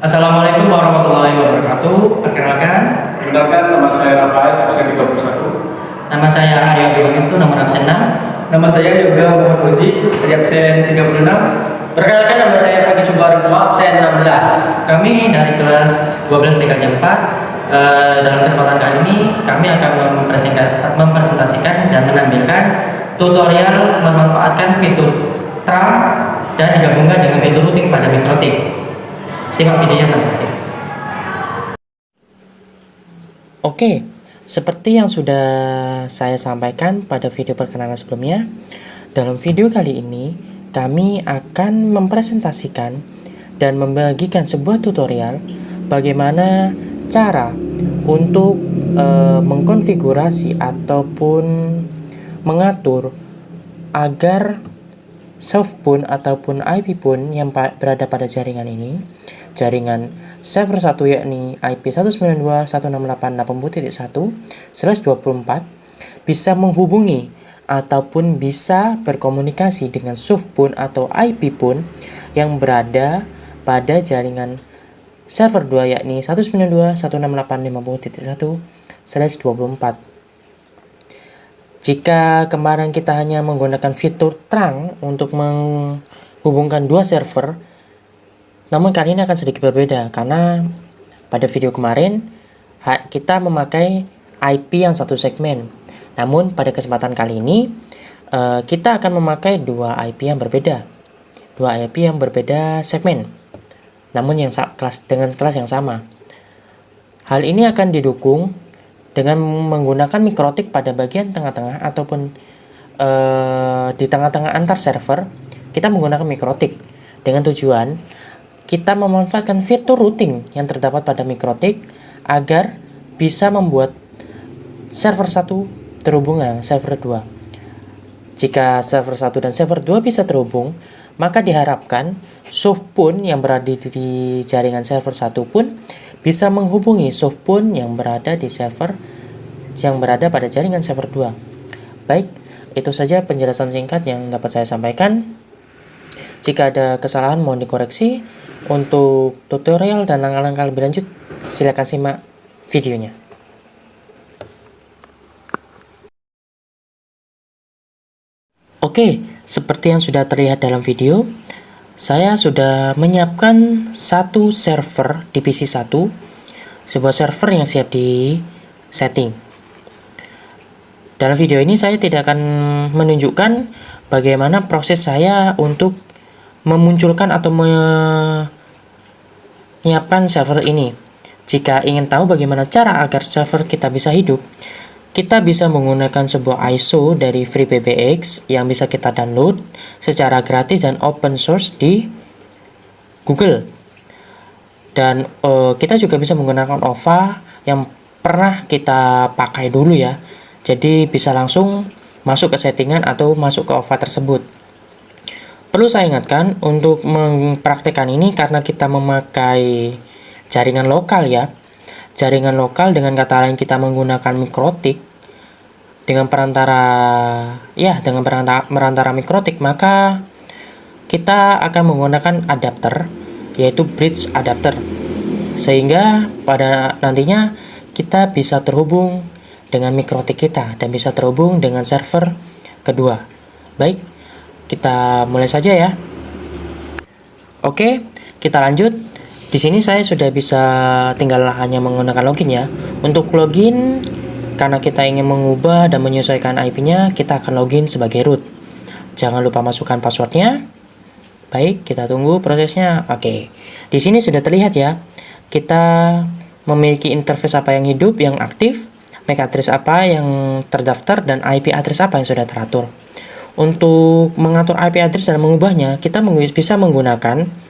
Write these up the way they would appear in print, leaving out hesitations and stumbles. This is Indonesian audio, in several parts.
Assalamualaikum warahmatullahi wabarakatuh. Perkenalkan, Perkenalkan, nama saya Rafael, absen 31. nama saya Arya Biwangistu, nomor absen 6. Nama saya juga Muhammad Fauzi dari absen 36. Perkenalkan, nama saya Fakih Subarno, absen 16. Kami dari kelas 12 TKJ 4. Dalam kesempatan kali ini kami akan mempresentasikan dan menampilkan tutorial memanfaatkan fitur Trump dan digabungkan dengan fitur routing pada mikrotik. Simak videonya sampai akhir. Oke, seperti yang sudah saya sampaikan pada video perkenalan sebelumnya, dalam video kali ini kami akan mempresentasikan dan membagikan sebuah tutorial bagaimana cara untuk mengkonfigurasi ataupun mengatur agar soft pun ataupun IP pun yang berada pada jaringan ini, jaringan server 1 yakni IP 192.168.8.1/24 bisa menghubungi ataupun bisa berkomunikasi dengan soft pun atau IP pun yang berada pada jaringan server 2 yakni 192.168.50.1/24. Jika kemarin kita hanya menggunakan fitur trunk untuk menghubungkan dua server, namun kali ini akan sedikit berbeda karena pada video kemarin kita memakai IP yang satu segmen. Namun pada kesempatan kali ini kita akan memakai dua IP yang berbeda. Dua IP yang berbeda segmen. Namun dengan kelas yang sama. Hal ini akan didukung dengan menggunakan mikrotik pada bagian tengah-tengah ataupun di tengah-tengah antar server, kita menggunakan mikrotik dengan tujuan kita memanfaatkan fitur routing yang terdapat pada mikrotik agar bisa membuat server 1 terhubung dengan server 2. Jika server 1 dan server 2 bisa terhubung, maka diharapkan soft pun yang berada di jaringan server 1 pun bisa menghubungi soft pun yang berada di server yang berada pada jaringan server 2. Baik, itu saja penjelasan singkat yang dapat saya sampaikan. Jika ada kesalahan mohon dikoreksi. Untuk tutorial dan langkah-langkah lebih lanjut, silakan simak videonya. Oke, seperti yang sudah terlihat dalam video, saya sudah menyiapkan satu server di PC 1, sebuah server yang siap di setting. Dalam video ini saya tidak akan menunjukkan bagaimana proses saya untuk memunculkan atau menyiapkan server ini. Jika ingin tahu bagaimana cara agar server kita bisa hidup, kita bisa menggunakan sebuah ISO dari FreeBBX yang bisa kita download secara gratis dan open source di Google. Dan kita juga bisa menggunakan OVA yang pernah kita pakai dulu ya. Jadi bisa langsung masuk ke settingan atau masuk ke OVA tersebut. Perlu saya ingatkan untuk mempraktekkan ini karena kita memakai jaringan lokal ya. Jaringan lokal dengan kata lain kita menggunakan mikrotik dengan perantara mikrotik, maka kita akan menggunakan adapter yaitu bridge adapter. Sehingga pada nantinya kita bisa terhubung dengan mikrotik kita dan bisa terhubung dengan server kedua. Baik, kita mulai saja ya. Oke, kita lanjut. Di sini saya sudah bisa tinggal hanya menggunakan login ya. Untuk login, karena kita ingin mengubah dan menyesuaikan IP-nya, kita akan login sebagai root. Jangan lupa masukkan passwordnya. Baik, kita tunggu prosesnya. Oke, di sini sudah terlihat ya. Kita memiliki interface apa yang hidup, yang aktif, MAC address apa yang terdaftar, dan IP address apa yang sudah teratur. Untuk mengatur IP address dan mengubahnya, kita bisa menggunakan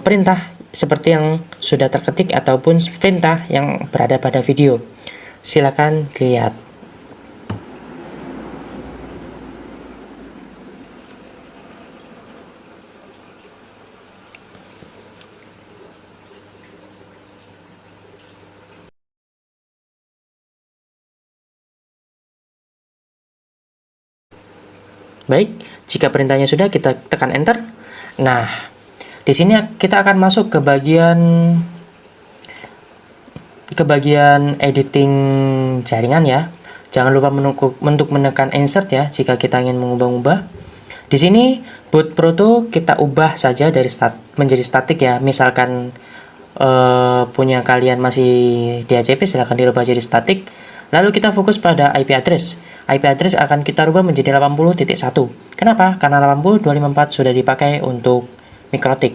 perintah seperti yang sudah terketik ataupun perintah yang berada pada video. Silakan lihat. Baik, jika perintahnya sudah, kita tekan enter. Nah, Di sini kita akan masuk ke bagian editing jaringan ya. Jangan lupa untuk menekan insert ya jika kita ingin mengubah-ubah. Di sini boot proto kita ubah saja dari menjadi statik ya. Misalkan punya kalian masih DHCP, silahkan dirubah jadi statik. Lalu kita fokus pada IP address. IP address akan kita rubah menjadi 80.1. Kenapa? Karena 80.254 sudah dipakai untuk mikrotik.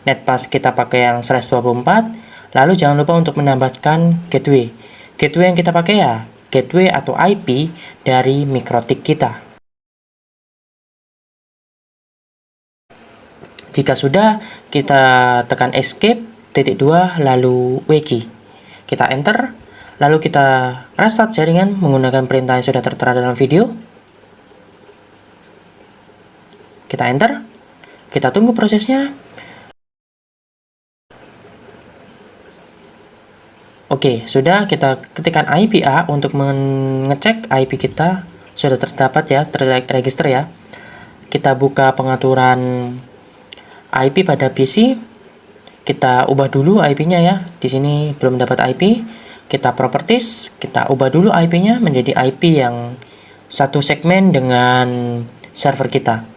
Netpass kita pakai yang /24. Lalu jangan lupa untuk menambahkan gateway. Gateway yang kita pakai ya gateway atau IP dari mikrotik kita. Jika sudah, kita tekan escape _2 lalu W key. Kita enter, lalu kita restart jaringan menggunakan perintah yang sudah tertera dalam video. Kita enter, kita tunggu prosesnya. Oke, sudah, kita ketikkan IP A untuk mengecek IP kita sudah terdapat ya, terregister ya. Kita buka pengaturan IP pada PC. Kita ubah dulu IP-nya ya. Di sini belum dapat IP. Kita properties, kita ubah dulu IP-nya menjadi IP yang satu segmen dengan server kita.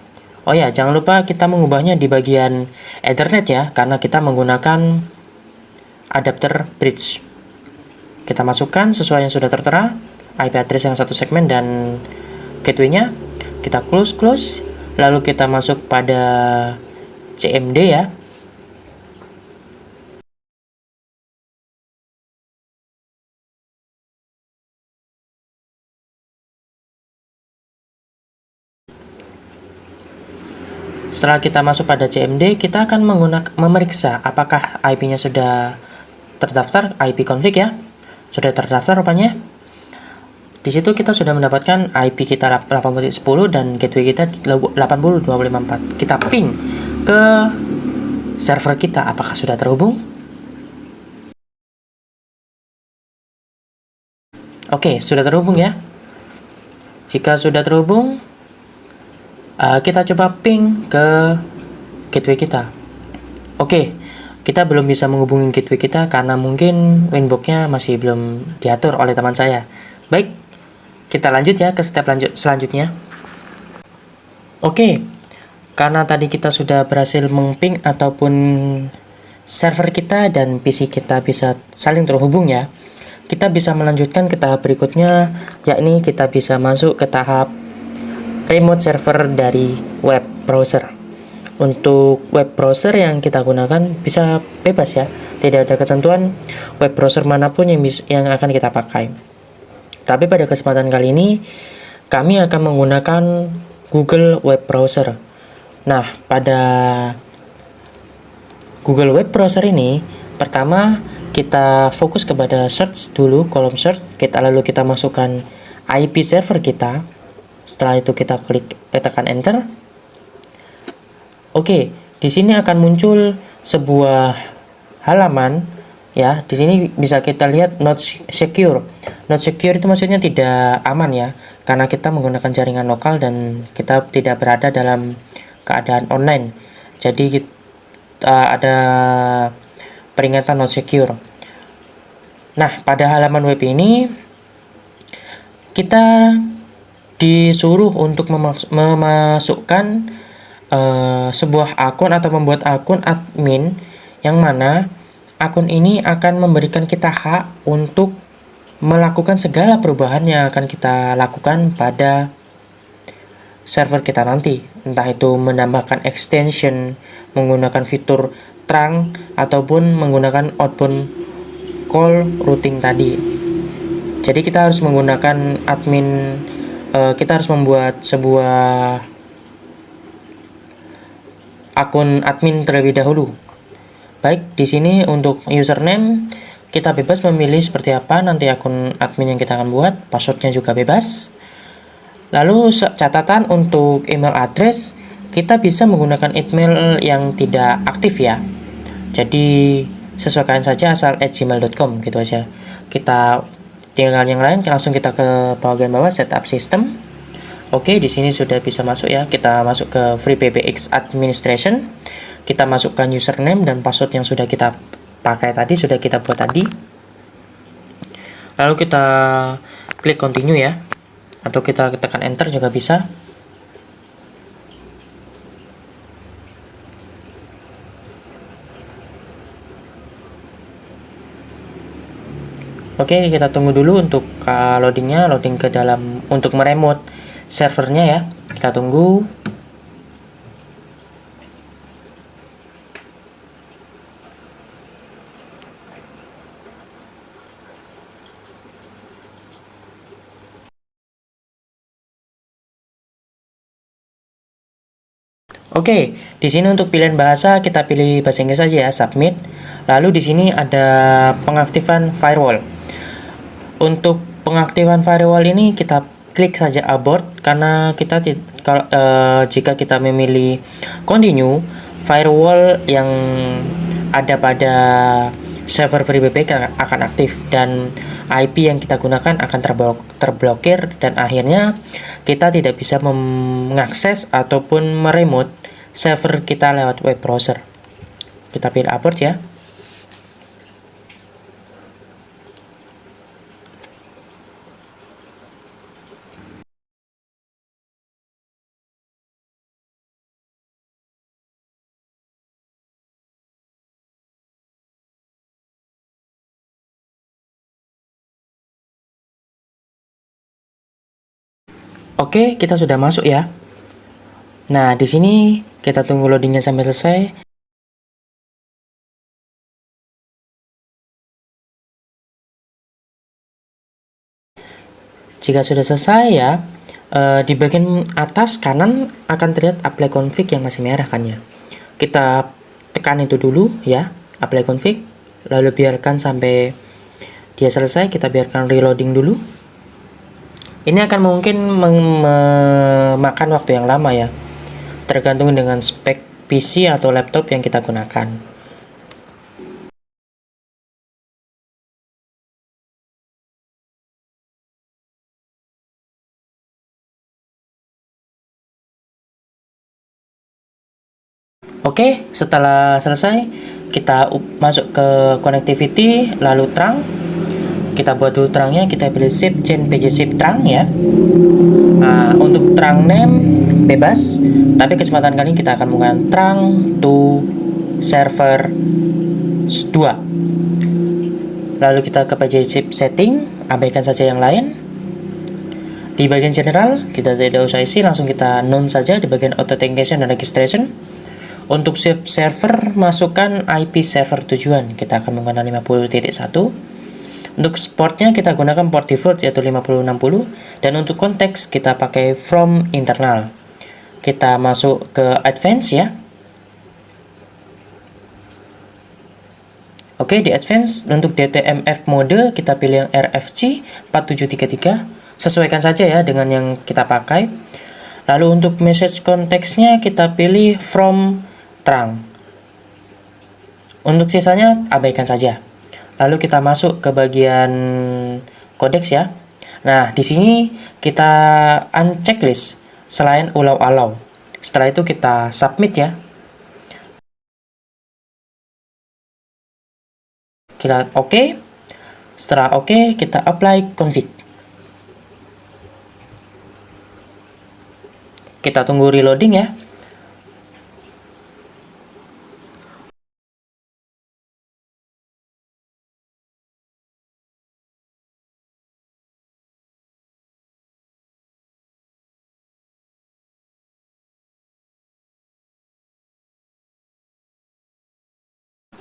Oh ya, jangan lupa kita mengubahnya di bagian Ethernet ya, karena kita menggunakan adapter bridge. Kita masukkan sesuai yang sudah tertera, IP address yang satu segmen dan gateway-nya. Kita close, lalu kita masuk pada CMD ya. Setelah kita masuk pada CMD, kita akan memeriksa apakah IP-nya sudah terdaftar, IP config ya. Sudah terdaftar rupanya. Di situ kita sudah mendapatkan IP kita 80.10 dan gateway kita 80.254. Kita ping ke server kita, apakah sudah terhubung? Oke, sudah terhubung ya. Jika sudah terhubung, kita coba ping ke gateway kita. Oke, kita belum bisa menghubungi gateway kita karena mungkin winbox-nya masih belum diatur oleh teman saya. Baik, kita lanjut ya ke step selanjutnya. Oke, karena tadi kita sudah berhasil meng-ping ataupun server kita dan PC kita bisa saling terhubung ya. Kita bisa melanjutkan ke tahap berikutnya, yakni kita bisa masuk ke tahap remote server dari web browser. Untuk web browser yang kita gunakan bisa bebas ya, tidak ada ketentuan web browser manapun yang akan kita pakai. Tapi pada kesempatan kali ini kami akan menggunakan Google Web Browser. Nah, pada Google Web Browser ini pertama kita fokus kepada search dulu, kolom search, lalu kita masukkan IP server kita. Setelah itu kita tekan enter. Oke, di sini akan muncul sebuah halaman ya. Di sini bisa kita lihat not secure. Not secure itu maksudnya tidak aman ya, karena kita menggunakan jaringan lokal dan kita tidak berada dalam keadaan online. Jadi ada peringatan not secure. Nah, pada halaman web ini kita disuruh untuk memasukkan sebuah akun atau membuat akun admin yang mana akun ini akan memberikan kita hak untuk melakukan segala perubahan yang akan kita lakukan pada server kita nanti, entah itu menambahkan extension, menggunakan fitur trunk ataupun menggunakan outbound call routing tadi. Jadi kita harus menggunakan admin, kita harus membuat sebuah akun admin terlebih dahulu. Baik, di sini untuk username kita bebas memilih seperti apa nanti akun admin yang kita akan buat, passwordnya juga bebas. Lalu catatan untuk email address, kita bisa menggunakan email yang tidak aktif ya. Jadi sesuaikan saja asal @gmail.com gitu aja. Kita tinggal yang lain langsung kita ke bagian bawah setup system. Oke, di sini sudah bisa masuk ya. Kita masuk ke FreePBX Administration. Kita masukkan username dan password yang sudah kita pakai tadi, sudah kita buat tadi. Lalu kita klik continue ya, atau kita tekan enter juga bisa. Oke, kita tunggu dulu untuk loadingnya, loading ke dalam untuk meremote servernya ya. Kita tunggu. Oke, di sini untuk pilihan bahasa kita pilih bahasa Inggris saja ya, submit. Lalu di sini ada pengaktifan firewall. Untuk pengaktifan firewall ini kita klik saja abort karena kita jika kita memilih continue, firewall yang ada pada server PriBP akan aktif dan IP yang kita gunakan akan terblokir dan akhirnya kita tidak bisa mengakses ataupun meremote server kita lewat web browser. Kita pilih abort ya. Oke, kita sudah masuk ya. Nah, di sini kita tunggu loadingnya sampai selesai. Jika sudah selesai ya, di bagian atas kanan akan terlihat apply config yang masih merah kan ya. Kita tekan itu dulu ya, apply config, lalu biarkan sampai dia selesai. Kita biarkan reloading dulu. Ini akan mungkin memakan waktu yang lama ya, tergantung dengan spek PC atau laptop yang kita gunakan. Oke, setelah selesai kita masuk ke connectivity, lalu terang. Kita buat dulu terangnya, kita pilih shift chain pg shift terang ya. Nah, untuk terang name bebas, tapi kesempatan kali ini kita akan menggunakan terang to server 2. Lalu kita ke pg shift setting, abaikan saja yang lain. Di bagian general kita tidak usah isi, langsung kita none saja di bagian authentication dan registration. Untuk shift server masukkan IP server tujuan, kita akan menggunakan 50.1. Untuk portnya kita gunakan port default yaitu 5060, dan untuk konteks kita pakai from internal. Kita masuk ke advance ya. Oke, di advance untuk DTMF mode kita pilih yang RFC 4733. Sesuaikan saja ya dengan yang kita pakai. Lalu untuk message konteksnya kita pilih from terang. Untuk sisanya abaikan saja. Lalu kita masuk ke bagian kodeks ya. Nah, di sini kita unchecklist selain allow. Setelah itu kita submit ya. Kita oke. Setelah oke, kita apply config. Kita tunggu reloading ya.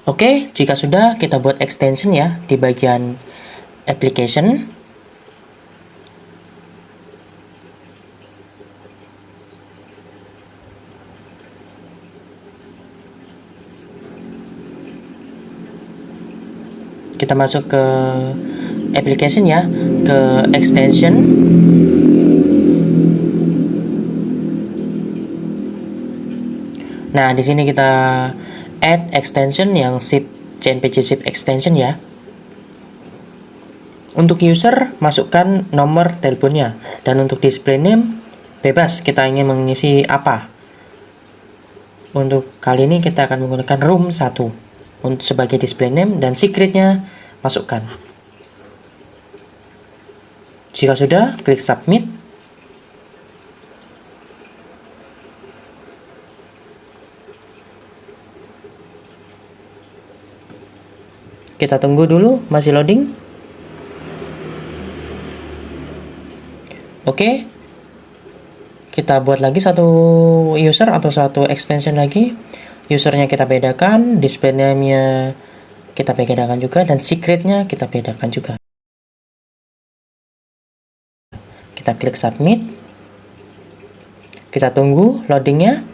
Oke, jika sudah kita buat extension ya di bagian application. Kita masuk ke application ya, ke extension. Nah, di sini kita add extension yang CNPJ zip extension ya. Untuk user masukkan nomor teleponnya, dan untuk display name bebas kita ingin mengisi apa. Untuk kali ini kita akan menggunakan room 1 untuk sebagai display name dan secretnya masukkan. Jika sudah, klik submit. Kita tunggu dulu, masih loading. Oke. Kita buat lagi satu user atau satu extension lagi. Usernya kita bedakan, display name-nya kita bedakan juga, dan secretnya kita bedakan juga. Kita klik submit. Kita tunggu loadingnya.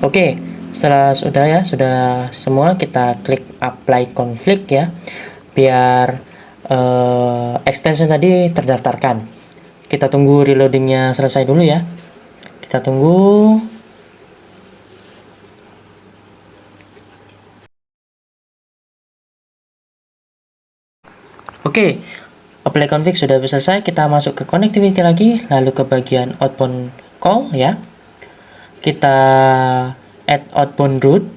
Oke, setelah sudah semua, kita klik apply conflict ya, biar extension tadi terdaftarkan. Kita tunggu reloadingnya selesai dulu ya. Kita tunggu. Oke, apply config sudah selesai. Kita masuk ke connectivity lagi, lalu ke bagian outbound call ya. Kita add outbound route.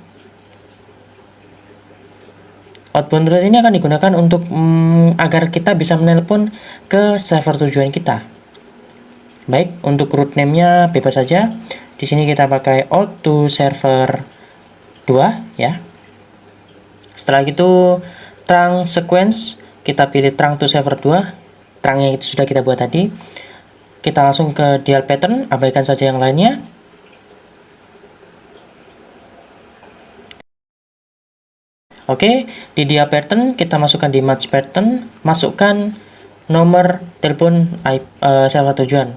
Outbound route ini akan digunakan untuk agar kita bisa menelpon ke server tujuan kita. Baik, untuk route name-nya bebas saja. Di sini kita pakai out to server 2 ya. Setelah itu trunk sequence, kita pilih trunk to server 2. Trunknya itu sudah kita buat tadi. Kita langsung ke dial pattern, abaikan saja yang lainnya. Oke, di dial pattern kita masukkan di match pattern, masukkan nomor telepon server tujuan.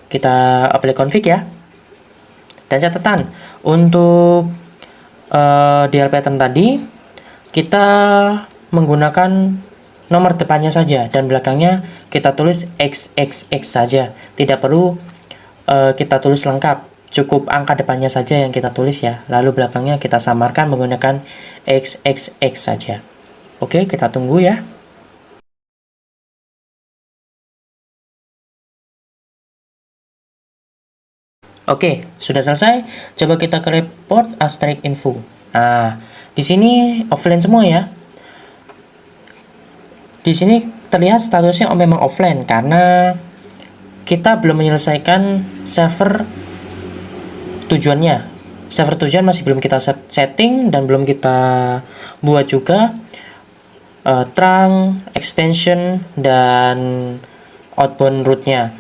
Kita apply config ya. Dan catatan, untuk dial pattern tadi kita menggunakan nomor depannya saja dan belakangnya kita tulis XXX saja. Tidak perlu kita tulis lengkap. Cukup angka depannya saja yang kita tulis ya. Lalu belakangnya kita samarkan menggunakan XXX saja. Oke, kita tunggu ya. Oke, sudah selesai. Coba kita ke report asterisk info. Nah, di sini offline semua ya. Di sini terlihat statusnya memang offline karena kita belum menyelesaikan server tujuannya. Server tujuan masih belum kita setting dan belum kita buat juga trunk, extension, dan outbound route-nya.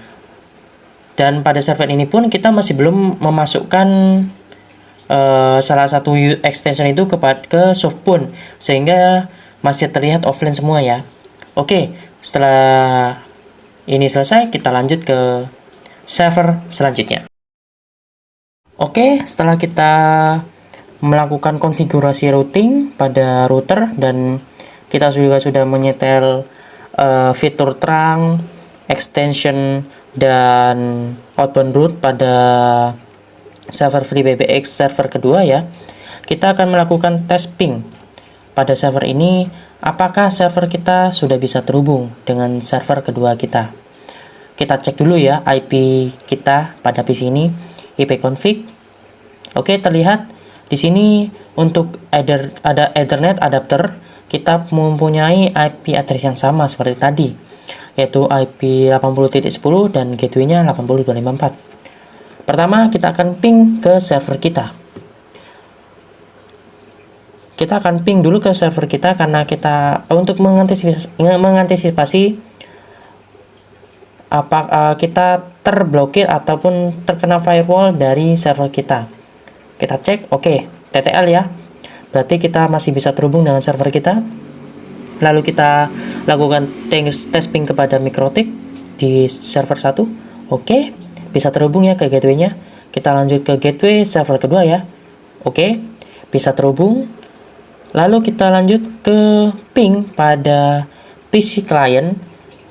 Dan pada server ini pun kita masih belum memasukkan salah satu extension itu ke softphone, sehingga masih terlihat offline semua ya. Oke, setelah ini selesai, kita lanjut ke server selanjutnya. Oke, setelah kita melakukan konfigurasi routing pada router dan kita juga sudah menyetel fitur trunk, extension, dan outbound route pada server FreeBBX server kedua ya, kita akan melakukan tes ping pada server ini. Apakah server kita sudah bisa terhubung dengan server kedua kita? Kita cek dulu ya IP kita pada PC ini, IP config. Oke, terlihat di sini untuk ada Ethernet adapter, kita mempunyai IP address yang sama seperti tadi, yaitu IP 80.10 dan gateway-nya 80.254. Pertama, kita akan ping ke server kita. Kita akan ping dulu ke server kita karena kita untuk mengantisipasi kita terblokir ataupun terkena firewall dari server kita. Kita cek, oke, TTL ya. Berarti kita masih bisa terhubung dengan server kita. Lalu kita lakukan tes ping kepada MikroTik di server 1. Oke, bisa terhubung ya ke gateway-nya. Kita lanjut ke gateway server kedua ya. Oke, bisa terhubung. Lalu kita lanjut ke ping pada PC client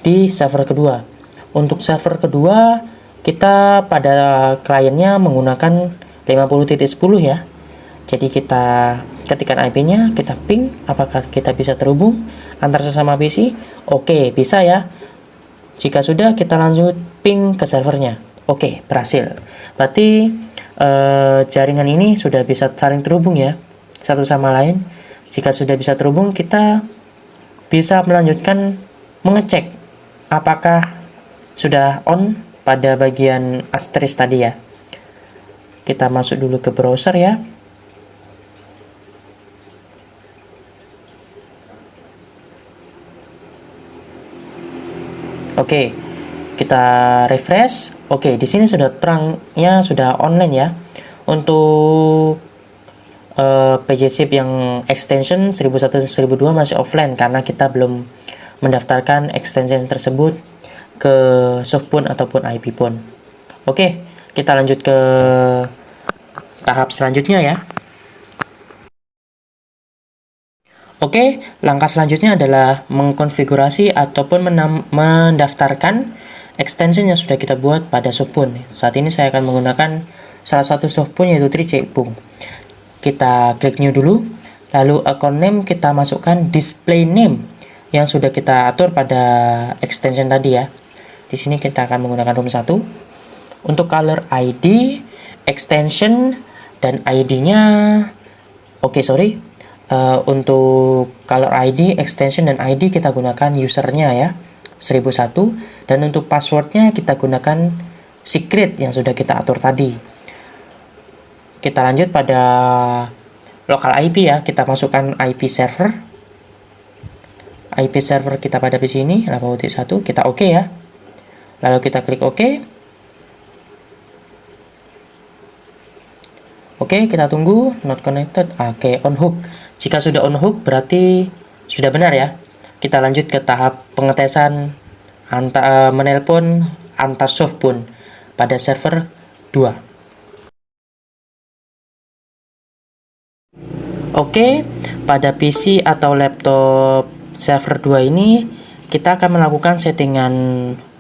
di server kedua. Untuk server kedua, kita pada kliennya menggunakan 50.10 ya. Jadi kita ketikkan IP-nya, kita ping, apakah kita bisa terhubung antar sesama PC? Oke, bisa ya. Jika sudah, kita lanjut ping ke servernya. Oke, berhasil. Berarti jaringan ini sudah bisa saling terhubung ya, satu sama lain. Jika sudah bisa terhubung, kita bisa melanjutkan mengecek apakah sudah on pada bagian asterisk tadi ya. Kita masuk dulu ke browser ya. Oke, kita refresh. Oke, di sini sudah terangnya sudah online ya. Untuk PJ SIP yang extension 1001 1002 masih offline karena kita belum mendaftarkan extension tersebut ke softphone ataupun IP phone. Oke, kita lanjut ke tahap selanjutnya ya. Oke, langkah selanjutnya adalah mengkonfigurasi ataupun mendaftarkan extension yang sudah kita buat pada softphone. Saat ini saya akan menggunakan salah satu softphone yaitu Tricebung. Kita klik new dulu, lalu account name kita masukkan display name yang sudah kita atur pada extension tadi ya. Di sini kita akan menggunakan room 1. Untuk color ID, extension dan ID-nya untuk color ID, extension dan ID kita gunakan usernya ya, 1001, dan untuk passwordnya kita gunakan secret yang sudah kita atur tadi. Kita lanjut pada local IP ya, kita masukkan IP server. IP server kita pada PC ini 8.1, kita oke ya. Lalu kita klik oke. Oke, kita tunggu not connected. Oke, on hook. Jika sudah on hook berarti sudah benar ya. Kita lanjut ke tahap pengetesan menelpon antar softphone pada server 2. Oke, pada PC atau laptop server 2 ini kita akan melakukan settingan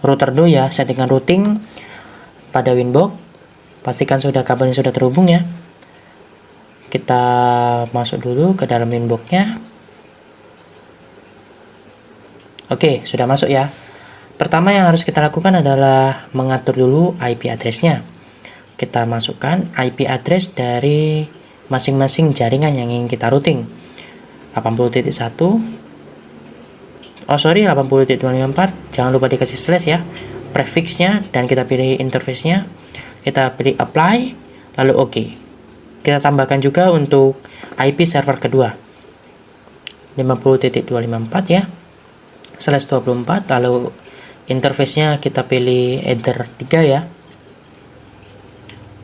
router dulu ya, settingan routing pada Winbox. Pastikan kabelnya sudah terhubung ya. Kita masuk dulu ke dalam Winbox-nya. Oke, sudah masuk ya. Pertama yang harus kita lakukan adalah mengatur dulu IP address-nya. Kita masukkan IP address dari masing-masing jaringan yang ingin kita routing. 80.1 80.254, jangan lupa dikasih slash ya prefixnya, dan kita pilih interface-nya, kita pilih apply, lalu oke. Kita tambahkan juga untuk IP server kedua 50.254 ya /24, lalu interface-nya kita pilih Ether 3 ya.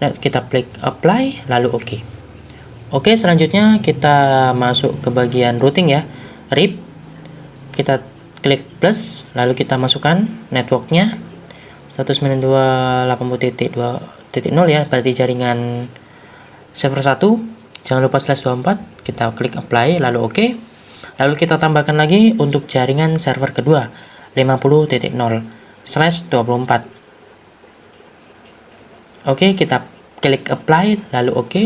Dan kita klik apply, lalu oke. Oke, selanjutnya kita masuk ke bagian routing ya, RIP. Kita klik plus, lalu kita masukkan networknya 192.80.2.0 ya, berarti jaringan server 1. Jangan lupa /24, kita klik apply, lalu oke. Lalu kita tambahkan lagi untuk jaringan server kedua 50.0/24. Oke, kita klik apply, lalu oke.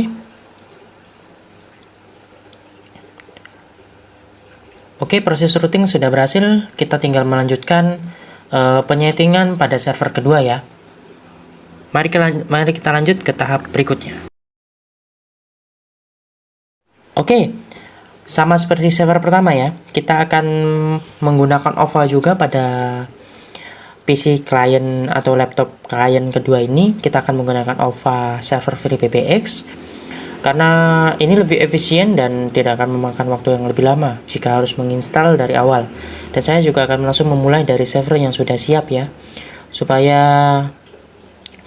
Oke, proses routing sudah berhasil. Kita tinggal melanjutkan penyetingan pada server kedua ya. Mari kita lanjut ke tahap berikutnya. Oke, sama seperti server pertama ya. Kita akan menggunakan OVA juga pada PC client atau laptop client kedua ini. Kita akan menggunakan OVA server FreeBBX. Karena ini lebih efisien dan tidak akan memakan waktu yang lebih lama jika harus menginstal dari awal. Dan saya juga akan langsung memulai dari server yang sudah siap ya, supaya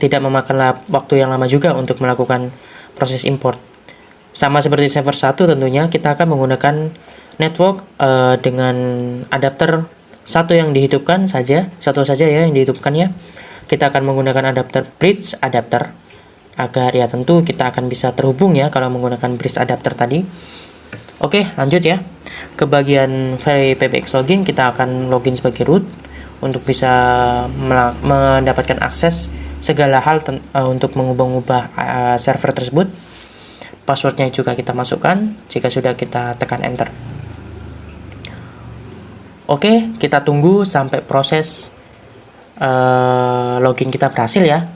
tidak memakan waktu yang lama juga untuk melakukan proses import. Sama seperti server 1 tentunya kita akan menggunakan network dengan adapter satu saja ya yang dihidupkan ya. Kita akan menggunakan adapter bridge adapter agar ya tentu kita akan bisa terhubung ya kalau menggunakan bridge adapter tadi. Oke, lanjut ya ke bagian FreeBBX login. Kita akan login sebagai root untuk bisa mendapatkan akses segala hal untuk mengubah-ubah server tersebut. Passwordnya juga kita masukkan jika sudah kita tekan enter. Oke, kita tunggu sampai proses login kita berhasil ya.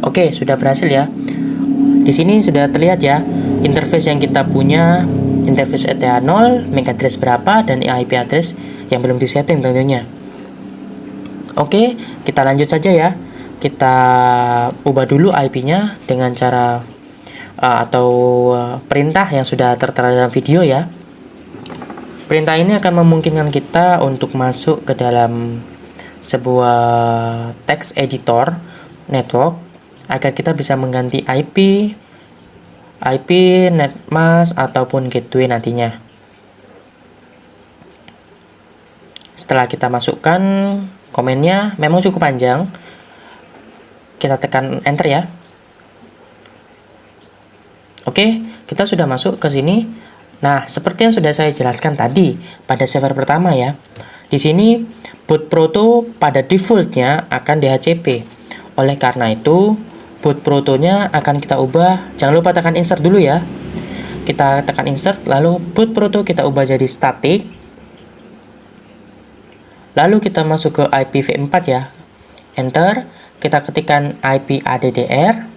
Oke, sudah berhasil ya. Di sini sudah terlihat ya interface yang kita punya, interface ETH0, MAC address berapa, dan IP address yang belum disetting tentunya. Oke, kita lanjut saja ya. Kita ubah dulu IP-nya dengan cara perintah yang sudah tertera dalam video ya. Perintah ini akan memungkinkan kita untuk masuk ke dalam sebuah text editor network agar kita bisa mengganti IP, netmask ataupun gateway nantinya. Setelah kita masukkan komennya, memang cukup panjang. Kita tekan enter ya. Oke, kita sudah masuk ke sini. Nah, seperti yang sudah saya jelaskan tadi pada server pertama ya. Di sini boot proto pada defaultnya akan DHCP. Oleh karena itu, boot protonya akan kita ubah. Jangan lupa tekan insert dulu ya. Kita tekan insert, lalu boot proto kita ubah jadi static. Lalu kita masuk ke IPv4 ya. Enter. Kita ketikkan IP ADDR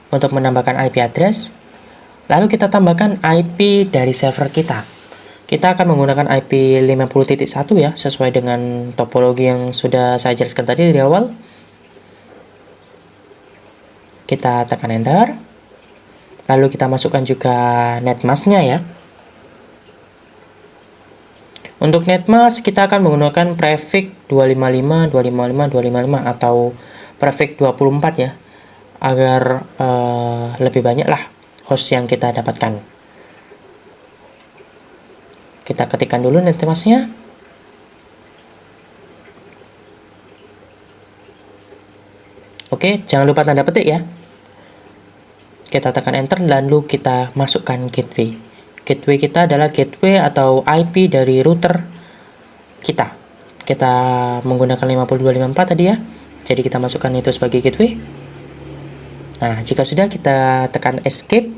untuk menambahkan IP address. Lalu kita tambahkan IP dari server kita. Kita akan menggunakan IP 50.1 ya, sesuai dengan topologi yang sudah saya jelaskan tadi di awal. Kita tekan enter. Lalu kita masukkan juga netmasknya ya. Untuk netmask kita akan menggunakan prefix 255, 255, 255 atau prefix 24 ya, agar lebih banyak lah host yang kita dapatkan. Kita ketikkan dulu netmasknya. Oke, jangan lupa tanda petik ya. Kita tekan enter, lalu kita masukkan gateway. Gateway kita adalah gateway atau IP dari router kita. Kita menggunakan 5254 tadi ya. Jadi kita masukkan itu sebagai gateway. Nah, jika sudah, kita tekan escape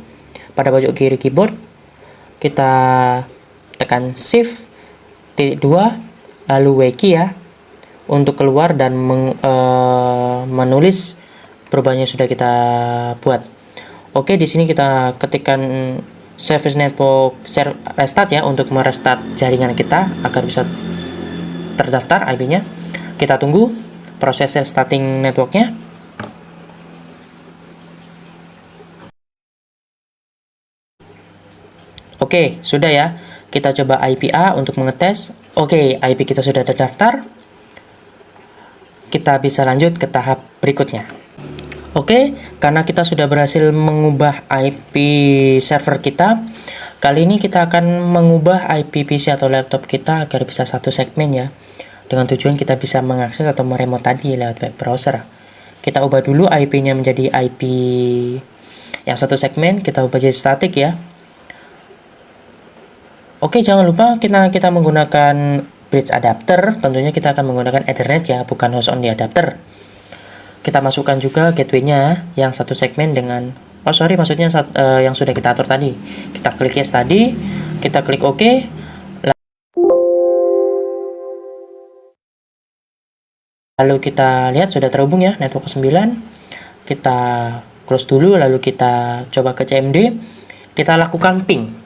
pada pojok kiri keyboard. Kita tekan shift -2 lalu WK ya untuk keluar dan menulis perubahan yang sudah kita buat. Oke, di sini kita ketikkan service network restart ya untuk merestart jaringan kita agar bisa terdaftar IP-nya. Kita tunggu proses restarting networknya. Oke, sudah ya. Kita coba IP A untuk mengetes. Oke, IP kita sudah terdaftar. Kita bisa lanjut ke tahap berikutnya. Oke, karena kita sudah berhasil mengubah IP server kita, kali ini kita akan mengubah IP PC atau laptop kita agar bisa satu segmen ya. Dengan tujuan kita bisa mengakses atau meremote tadi lewat web browser. Kita ubah dulu IP-nya menjadi IP yang satu segmen, kita ubah jadi static ya. Oke, jangan lupa kita menggunakan bridge adapter. Tentunya kita akan menggunakan Ethernet ya, bukan host only adapter. Kita masukkan juga gateway-nya yang satu segmen dengan maksudnya yang sudah kita atur tadi. Kita klik yes tadi, kita klik OK. Lalu kita lihat sudah terhubung ya network ke 9. Kita close dulu, lalu kita coba ke CMD. Kita lakukan ping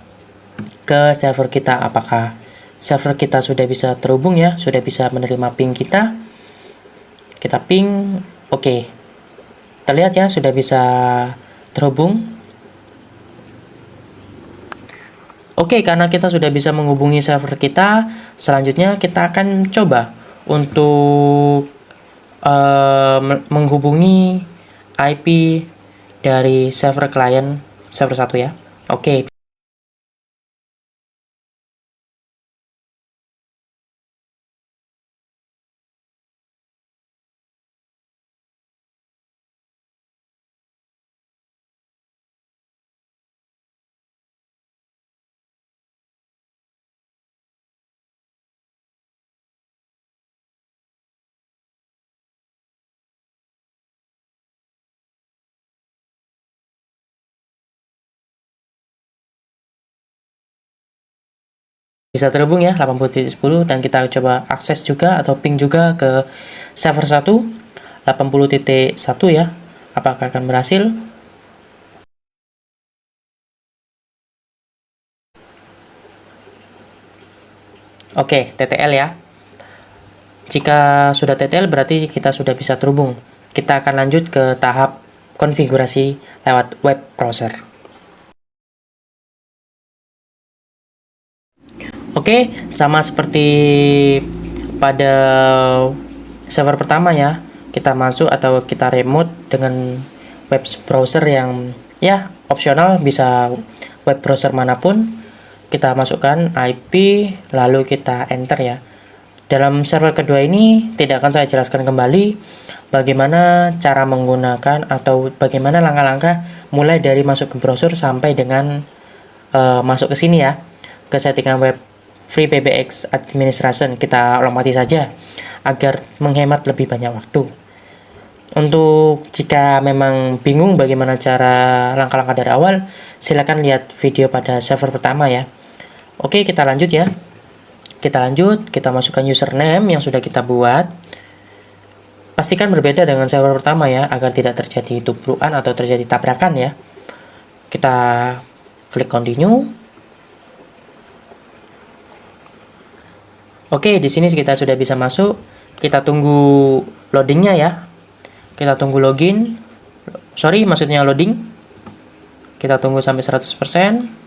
ke server kita, apakah server kita sudah bisa terhubung ya, sudah bisa menerima ping kita. Kita ping, oke. Terlihat ya sudah bisa terhubung. Oke, karena kita sudah bisa menghubungi server kita, selanjutnya kita akan coba untuk menghubungi IP dari server klien server 1 ya. Oke. bisa terhubung ya 80.10, dan kita coba akses juga atau ping juga ke server 1 80.1 ya. Apakah akan berhasil? Oke, TTL ya. Jika sudah TTL berarti kita sudah bisa terhubung. Kita akan lanjut ke tahap konfigurasi lewat web browser. Oke, sama seperti pada server pertama ya. Kita masuk atau kita remote dengan web browser yang ya opsional, bisa web browser manapun. Kita masukkan IP lalu kita enter ya. Dalam server kedua ini tidak akan saya jelaskan kembali bagaimana cara menggunakan atau bagaimana langkah-langkah mulai dari masuk ke browser sampai dengan masuk ke sini ya, ke settingan web Free PBX Administration. Kita lomati saja agar menghemat lebih banyak waktu. Untuk jika memang bingung bagaimana cara langkah-langkah dari awal, silakan lihat video pada server pertama ya. Oke, kita lanjut ya. Kita masukkan username yang sudah kita buat. Pastikan berbeda dengan server pertama ya, agar tidak terjadi tubrukan atau terjadi tabrakan ya. Kita klik continue. Oke, di sini kita sudah bisa masuk. Kita tunggu loadingnya ya. Kita tunggu login. Maksudnya loading. Kita tunggu sampai 100%.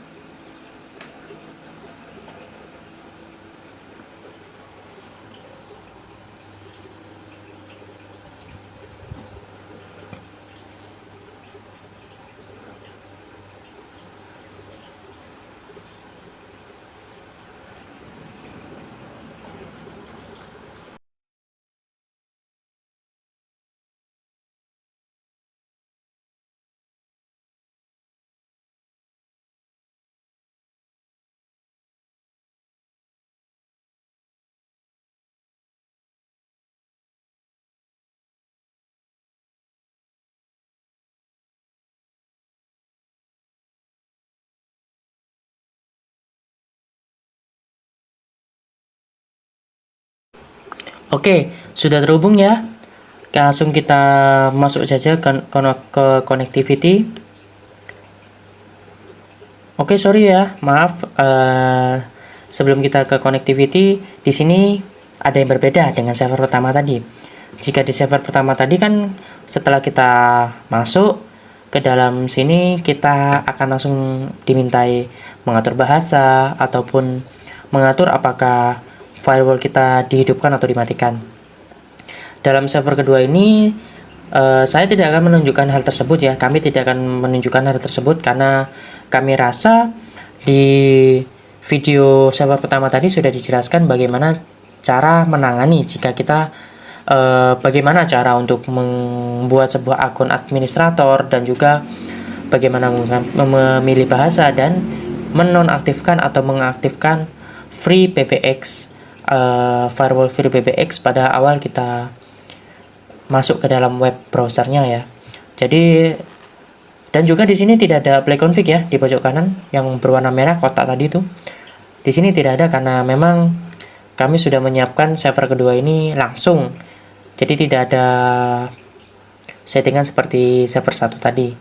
Oke, sudah terhubung ya. Langsung kita masuk saja ke connectivity. Oke, sorry ya, maaf. Sebelum kita ke connectivity, di sini ada yang berbeda dengan server pertama tadi. Jika di server pertama tadi kan setelah kita masuk ke dalam sini, kita akan langsung dimintai mengatur bahasa ataupun mengatur apakah firewall kita dihidupkan atau dimatikan. Dalam server kedua ini saya tidak akan menunjukkan hal tersebut ya. Kami tidak akan menunjukkan hal tersebut karena kami rasa di video server pertama tadi sudah dijelaskan bagaimana cara menangani jika kita bagaimana cara untuk membuat sebuah akun administrator dan juga bagaimana memilih bahasa dan menonaktifkan atau mengaktifkan Free PBX firewall Free PBX pada awal kita masuk ke dalam web browsernya ya. Jadi dan juga di sini tidak ada play config ya, di pojok kanan yang berwarna merah kotak tadi itu. Di sini tidak ada karena memang kami sudah menyiapkan server kedua ini langsung. Jadi tidak ada settingan seperti server 1 tadi.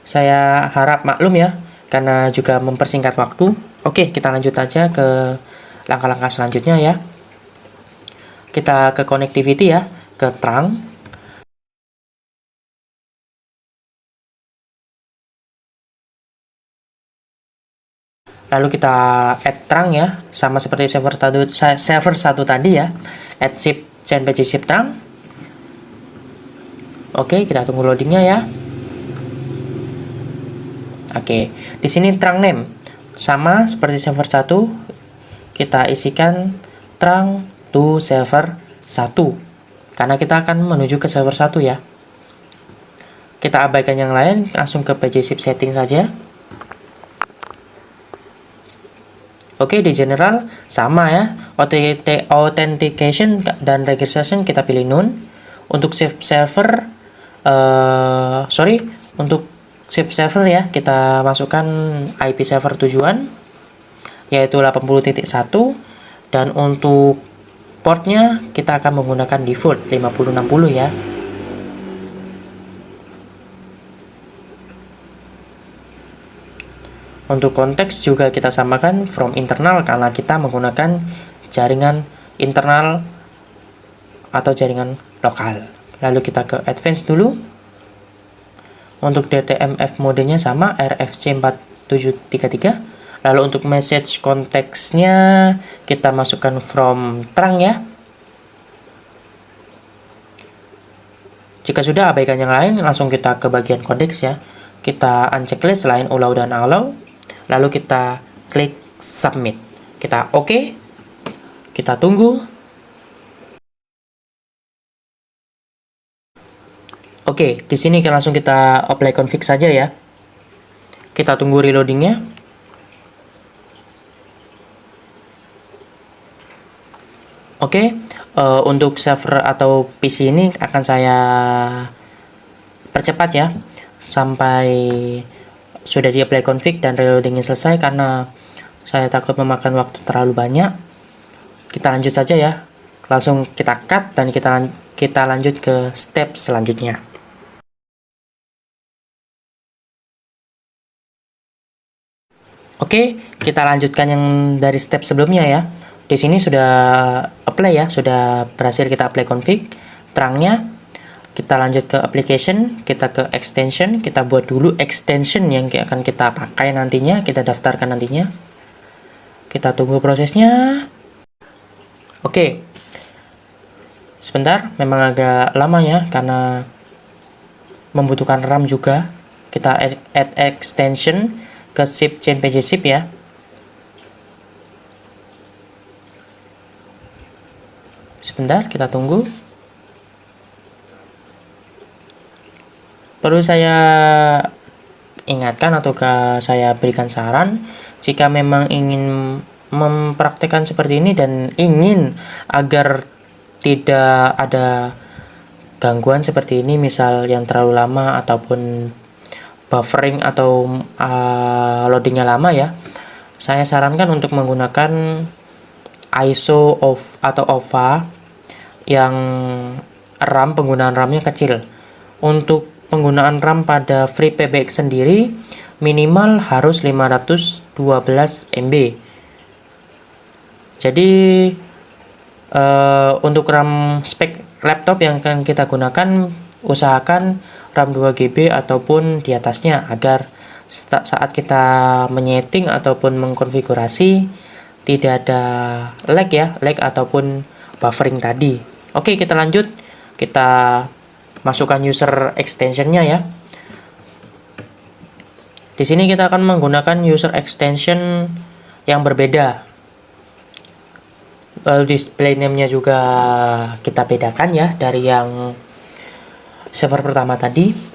Saya harap maklum ya karena juga mempersingkat waktu. Oke, kita lanjut aja ke langkah-langkah selanjutnya ya. Kita ke connectivity ya, ke terang. Lalu kita add terang ya, sama seperti server 1 tadi ya. Add ship CNPJ ship terang. Oke, kita tunggu loadingnya ya. Oke, di sini terang name sama seperti server 1. Kita isikan terang to server 1 karena kita akan menuju ke server 1 ya. Kita abaikan yang lain, langsung ke PJ ship setting saja. Oke, di general sama ya. Authentication dan registration kita pilih none. Untuk shift server untuk shift server ya, kita masukkan IP server tujuan. yaitu 80.1, dan untuk portnya kita akan menggunakan default 5060 ya. Untuk konteks juga kita samakan from internal karena kita menggunakan jaringan internal atau jaringan lokal. Lalu kita ke advance dulu. Untuk DTMF modenya sama RFC4733. Lalu untuk message konteksnya kita masukkan from terang ya. Jika sudah, abaikan yang lain, langsung kita ke bagian kodex ya. Kita unchecklist selain allow dan allow. Lalu kita klik submit. Kita oke. Kita tunggu. Oke, di sini langsung kita apply config saja ya. Kita tunggu reloadingnya. Oke, untuk server atau PC ini akan saya percepat ya sampai sudah di apply config dan reloadingnya selesai karena saya takut memakan waktu terlalu banyak. Kita lanjut saja ya. Langsung kita cut dan kita lanjut ke step selanjutnya. Oke, kita lanjutkan yang dari step sebelumnya ya. Di sini sudah apply ya, sudah berhasil kita apply config terangnya. Kita lanjut ke application, kita ke extension, kita buat dulu extension yang akan kita pakai nantinya, kita daftarkan nantinya. Kita tunggu prosesnya. Oke. Sebentar, memang agak lama ya karena membutuhkan RAM juga. Kita add extension ke SIP chain PG SIP ya. Sebentar, kita tunggu. Perlu saya ingatkan ataukah saya berikan saran, jika memang ingin mempraktekkan seperti ini dan ingin agar tidak ada gangguan seperti ini, misal yang terlalu lama ataupun buffering atau loadingnya lama ya, saya sarankan untuk menggunakan ISO atau OVA yang RAM, penggunaan RAM-nya kecil. Untuk penggunaan RAM pada FreePBX sendiri minimal harus 512 MB. Jadi untuk RAM spek laptop yang akan kita gunakan, usahakan RAM 2 GB ataupun di atasnya agar saat kita menyeting ataupun mengkonfigurasi tidak ada lag ya, lag ataupun buffering tadi. Oke, kita lanjut. Kita masukkan user extensionnya ya. Di sini kita akan menggunakan user extension yang berbeda. Lalu display name-nya juga kita bedakan ya dari yang server pertama tadi.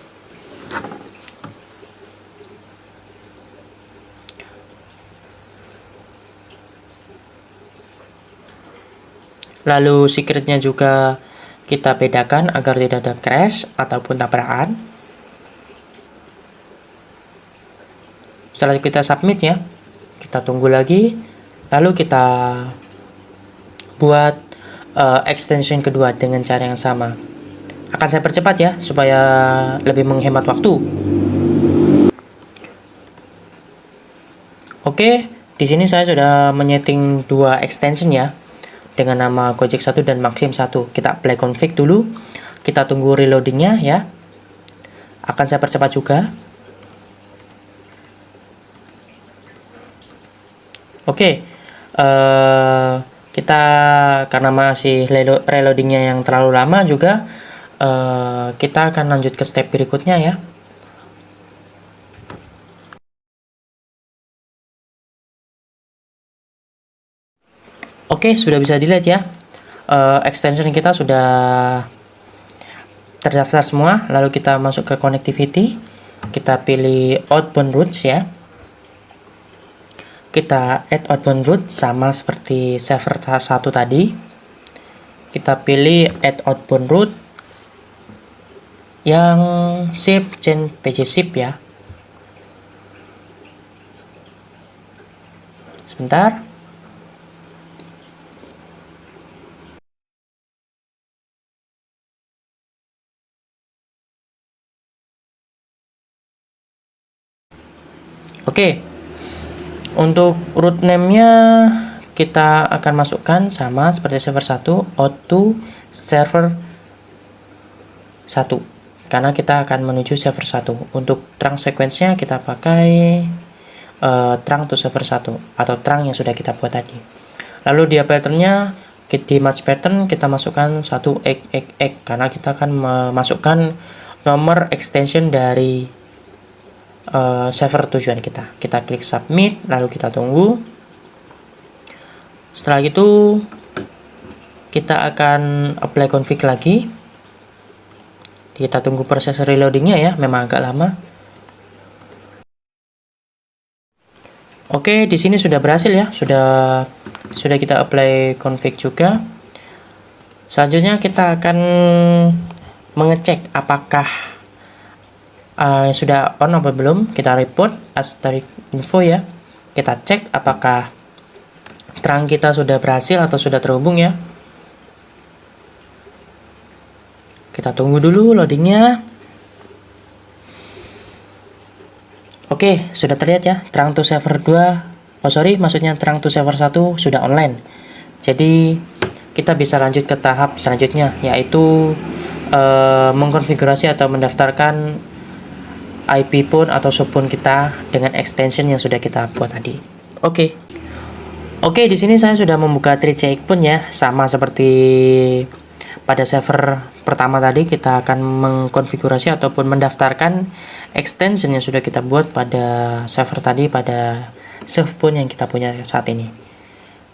Lalu secretnya juga kita bedakan agar tidak ada crash ataupun tabrakan. Setelah kita submit ya, kita tunggu lagi. Lalu kita buat extension kedua dengan cara yang sama. Akan saya percepat ya supaya lebih menghemat waktu. Oke, di sini saya sudah menyeting dua extension ya dengan nama Gojek 1 dan Maxim 1. Kita apply config dulu. Kita tunggu reloadingnya ya. Akan saya percepat juga. Oke, kita karena masih reloadingnya yang terlalu lama juga, kita akan lanjut ke step berikutnya ya. Oke, sudah bisa dilihat ya, extension kita sudah terdaftar semua. Lalu kita masuk ke connectivity, kita pilih outbound routes ya. Kita add outbound route sama seperti server 1 tadi. Kita pilih add outbound route yang SIP chain PG SIP ya. Bentar. Oke. Untuk root name-nya kita akan masukkan sama seperti server 1, auto server 1. Karena kita akan menuju server 1. Untuk trunk sequence-nya kita pakai trunk to server 1 atau trunk yang sudah kita buat tadi. Lalu dia pattern-nya di match pattern kita masukkan 1 x karena kita akan memasukkan nomor extension dari server tujuan kita. Kita klik submit, lalu kita tunggu. Setelah itu kita akan apply config lagi. Kita tunggu proses reloadingnya ya, memang agak lama. Oke, di sini sudah berhasil ya, sudah kita apply config juga. Selanjutnya kita akan mengecek apakah sudah on apa belum. Kita report asterisk info ya. Kita cek apakah trunk kita sudah berhasil atau sudah terhubung ya. Kita tunggu dulu loadingnya. Oke, sudah terlihat ya, trunk to server 2. Maksudnya trunk to server 1 sudah online. Jadi kita bisa lanjut ke tahap selanjutnya, yaitu mengkonfigurasi atau mendaftarkan IP pun atau subpun kita dengan extension yang sudah kita buat tadi. Oke, di sini saya sudah membuka 3CX pun ya, sama seperti pada server pertama tadi. Kita akan mengkonfigurasi ataupun mendaftarkan extension yang sudah kita buat pada server tadi, pada subpun yang kita punya saat ini.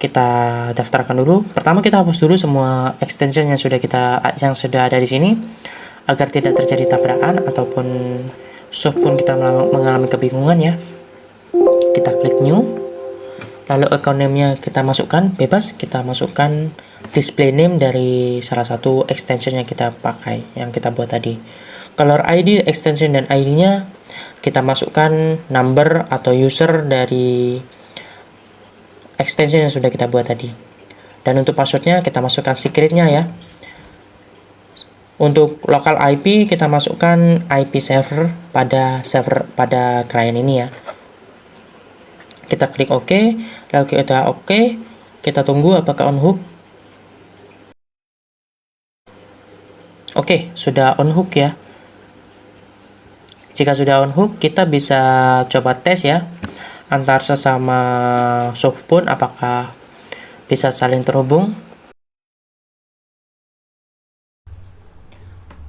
Kita daftarkan dulu. Pertama kita hapus dulu semua extension yang sudah ada di sini agar tidak terjadi tabrakan ataupun subpun kita mengalami kebingungan ya. Kita klik new, lalu account name-nya kita masukkan bebas. Kita masukkan display name dari salah satu extension yang kita pakai, yang kita buat tadi. Color ID, extension dan ID-nya kita masukkan number atau user dari extension yang sudah kita buat tadi. Dan untuk passwordnya kita masukkan secretnya ya. Untuk local IP kita masukkan IP server pada klien ini ya. Kita klik OK, lalu kita OK, kita tunggu apakah on hook. Oke, sudah on hook ya. Jika sudah on hook, kita bisa coba tes ya antar sesama subpun apakah bisa saling terhubung.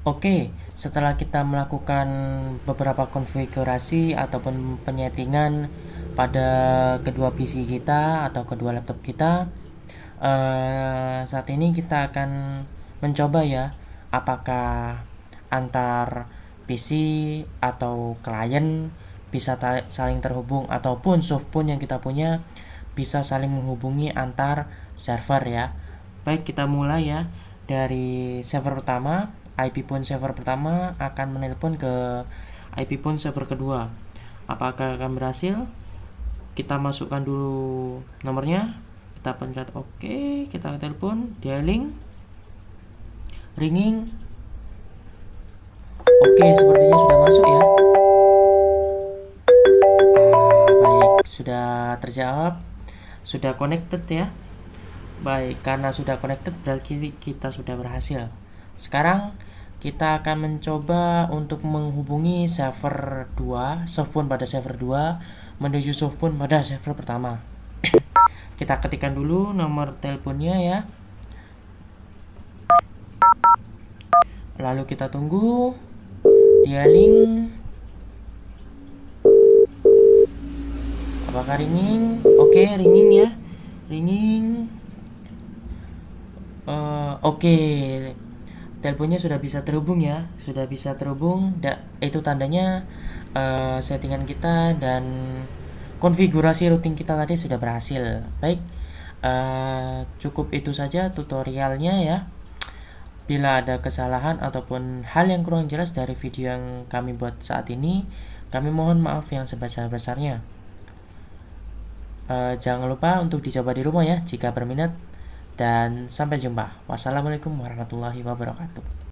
Oke, setelah kita melakukan beberapa konfigurasi ataupun penyetingan pada kedua PC kita atau kedua laptop kita, saat ini kita akan mencoba ya apakah antar PC atau klien bisa saling terhubung ataupun subpun yang kita punya bisa saling menghubungi antar server ya. Baik, kita mulai ya dari server pertama. IP pun server pertama akan menelpon ke IP pun server kedua. Apakah akan berhasil? Kita masukkan dulu nomornya, kita pencet OK, kita telepon, dialing, ringing. Oke, sepertinya sudah masuk ya. Baik, sudah terjawab, sudah connected ya. Baik, karena sudah connected berarti kita sudah berhasil. Sekarang kita akan mencoba untuk menghubungi server 2, subpun pada server 2 menuju subpun pada server pertama. Kita ketikkan dulu nomor teleponnya ya. Lalu kita tunggu dialing. Apakah ringing? Oke, ringing ya. Ringing. Oke. Teleponnya sudah bisa terhubung ya, sudah bisa terhubung. Itu tandanya settingan kita dan konfigurasi routing kita tadi sudah berhasil. Baik, cukup itu saja tutorialnya ya. Bila ada kesalahan ataupun hal yang kurang jelas dari video yang kami buat saat ini, kami mohon maaf yang sebesar-besarnya. Jangan lupa untuk dicoba di rumah ya jika berminat, dan sampai jumpa. Wassalamualaikum warahmatullahi wabarakatuh.